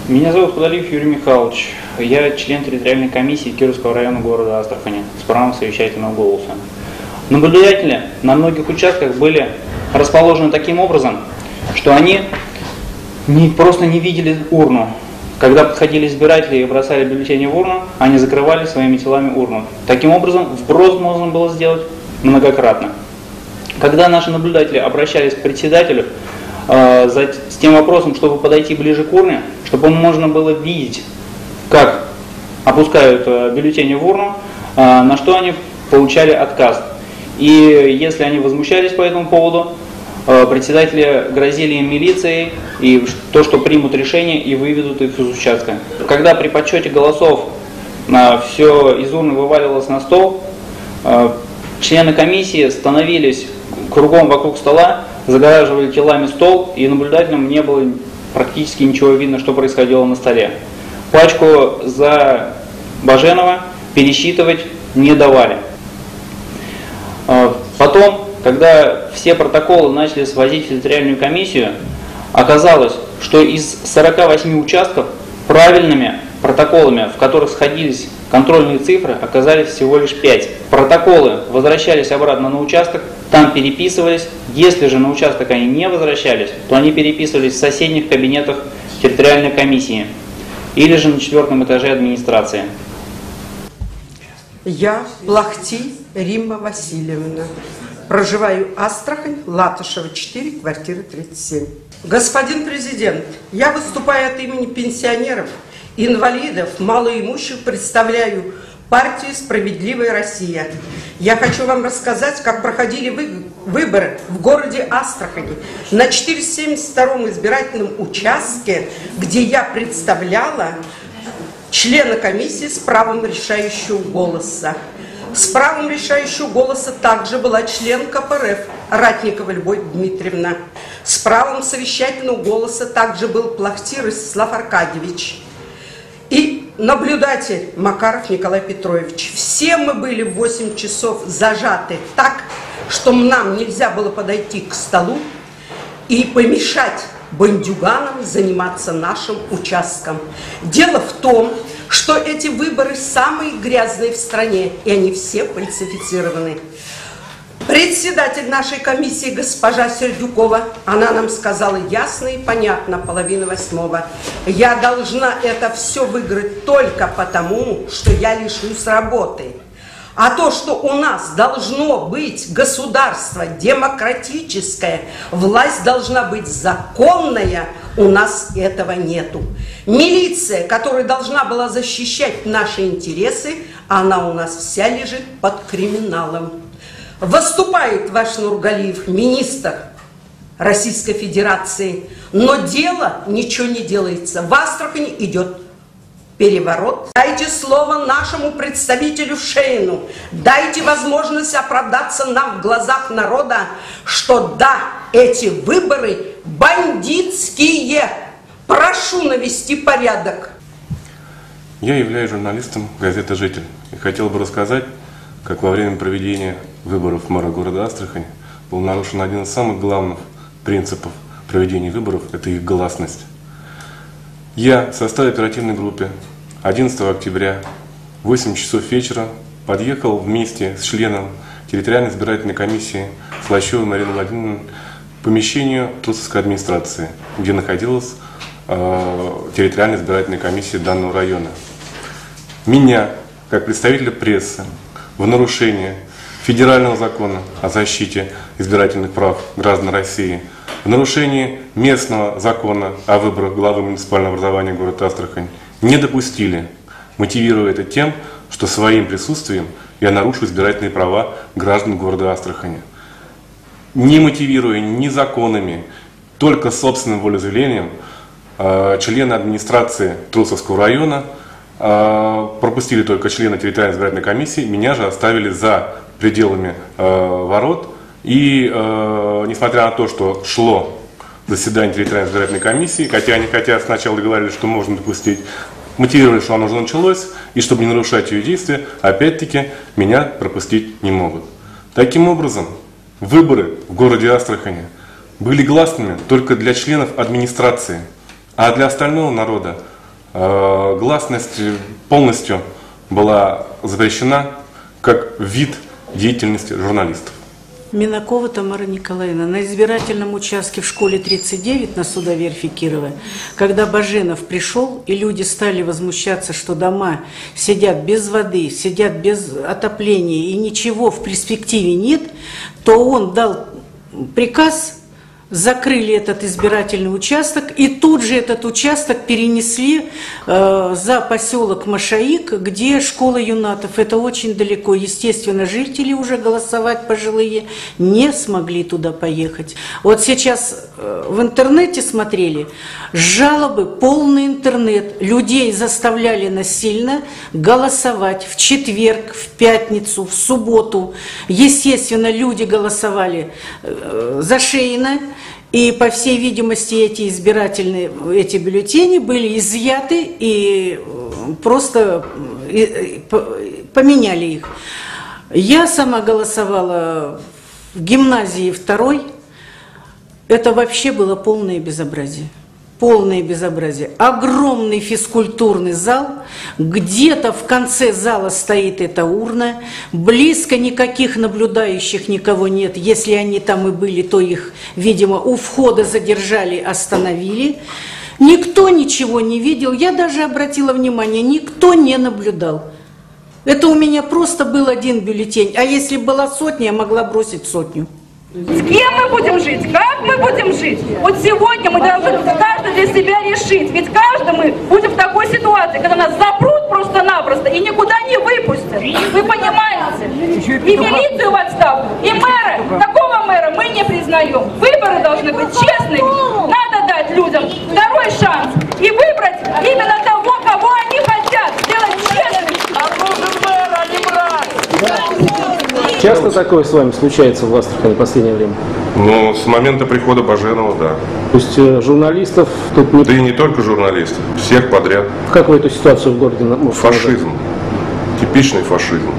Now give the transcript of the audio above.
Меня зовут Худалиев Юрий Михайлович. Я член территориальной комиссии Кировского района города Астрахани с правом совещательного голоса. Наблюдатели на многих участках были расположены таким образом, что они просто не видели урну. Когда подходили избиратели и бросали бюллетени в урну, они закрывали своими телами урну. Таким образом, вброс можно было сделать многократно. Когда наши наблюдатели обращались к председателю с тем вопросом, чтобы подойти ближе к урне, чтобы можно было видеть, как опускают бюллетени в урну, на что они получали отказ. И если они возмущались по этому поводу, председатели грозили им милицией и то, что примут решение и выведут их из участка. Когда при подсчете голосов все из урны вываливалось на стол, члены комиссии становились кругом вокруг стола, загораживали телами стол, и наблюдателям не было практически ничего видно, что происходило на столе. Пачку за Баженова пересчитывать не давали. Потом, когда все протоколы начали свозить в территориальную комиссию, оказалось, что из 48 участков правильными протоколами, в которых сходились контрольные цифры, оказались всего лишь 5. Протоколы возвращались обратно на участок, там переписывались. Если же на участок они не возвращались, то они переписывались в соседних кабинетах территориальной комиссии или же на 4-м этаже администрации. Я Плахти Римма Васильевна. Проживаю Астрахань, Латышева, 4, квартира 37. Господин президент, я выступаю от имени пенсионеров, инвалидов, малоимущих, представляю партию «Справедливая Россия». Я хочу вам рассказать, как проходили выборы в городе Астрахани на 472-м избирательном участке, где я представляла члена комиссии с правом решающего голоса. С правом решающего голоса также была член КПРФ Ратникова Любовь Дмитриевна. С правом совещательного голоса также был Плахти Ростислав Аркадьевич. И наблюдатель Макаров Николай Петрович. Все мы были в 8 часов зажаты так, что нам нельзя было подойти к столу и помешать бандюганам заниматься нашим участком. Дело в том, что эти выборы самые грязные в стране, и они все фальсифицированы. Председатель нашей комиссии, госпожа Сердюкова, она нам сказала ясно и понятно, 7:30. Я должна это все выиграть только потому, что я лишусь работы. А то, что у нас должно быть государство демократическое, власть должна быть законная, у нас этого нету. Милиция, которая должна была защищать наши интересы, она у нас вся лежит под криминалом. Выступает ваш Нургалиев, министр Российской Федерации, но дело ничего не делается. В Астрахани идет переворот. Дайте слово нашему представителю Шейну. Дайте возможность оправдаться нам в глазах народа, что да, эти выборы бандитские. Прошу навести порядок. Я являюсь журналистом газеты «Житель» и хотел бы рассказать, как во время проведения выборов мэра города Астрахань был нарушен один из самых главных принципов проведения выборов – это их гласность. Я в составе оперативной группы 11 октября в 8 часов вечера подъехал вместе с членом территориальной избирательной комиссии Слащевой Мариной Владимировной к помещению Трусовской администрации, где находилась территориальная избирательная комиссия данного района. Меня, как представителя прессы, в нарушение федерального закона о защите избирательных прав граждан России, в нарушении местного закона о выборах главы муниципального образования города Астрахань не допустили, мотивируя это тем, что своим присутствием я нарушу избирательные права граждан города Астрахани. Не мотивируя ни законами, только собственным волеизъявлением, члены администрации Трусовского района пропустили только члена территориальной избирательной комиссии, меня же оставили за пределами ворот. И несмотря на то, что шло заседание территориальной избирательной комиссии, хотя они сначала говорили, что можно допустить, мотивировали, что оно уже началось, и чтобы не нарушать ее действия, опять-таки меня пропустить не могут. Таким образом, выборы в городе Астрахани были гласными только для членов администрации, а для остального народа гласность полностью была запрещена как вид деятельности журналистов. Минакова Тамара Николаевна. На избирательном участке в школе 39 на Судоверфи Кирова, когда Баженов пришел, и люди стали возмущаться, что дома сидят без воды, сидят без отопления, и ничего в перспективе нет, то он дал приказ, закрыли этот избирательный участок, и тут же этот участок перенесли за поселок Машаик, где школа юнатов. Это очень далеко. Естественно, жители уже голосовать пожилые не смогли туда поехать. Вот сейчас в интернете смотрели, жалобы, полный интернет. Людей заставляли насильно голосовать в четверг, в пятницу, в субботу. Естественно, люди голосовали зашеяно. И, по всей видимости, эти бюллетени были изъяты и просто поменяли их. Я сама голосовала в гимназии 2-й. Это вообще было полное безобразие. Полное безобразие. Огромный физкультурный зал, где-то в конце зала стоит эта урна, близко никаких наблюдающих никого нет. Если они там и были, то их, видимо, у входа задержали, остановили. Никто ничего не видел, я даже обратила внимание, никто не наблюдал. Это у меня просто был один бюллетень, а если была сотня, я могла бросить 100. С кем мы будем жить? Как мы будем жить? Вот сегодня мы должны каждый для себя решить. Ведь каждый мы будем в такой ситуации, когда нас запрут просто-напросто и никуда не выпустят. Вы понимаете? И милицию в отставку, и мэра. Такого мэра мы не признаем. Выборы должны быть честными. Надо дать людям второй шанс и выбрать именно того, кого они хотят. Сделать честным. Часто такое с вами случается в Астрахани в последнее время? Ну, с момента прихода Баженова, да. То есть журналистов тут не... Да и не только журналистов, всех подряд. Как вы эту ситуацию в городе можете Фашизм. Типичный фашизм.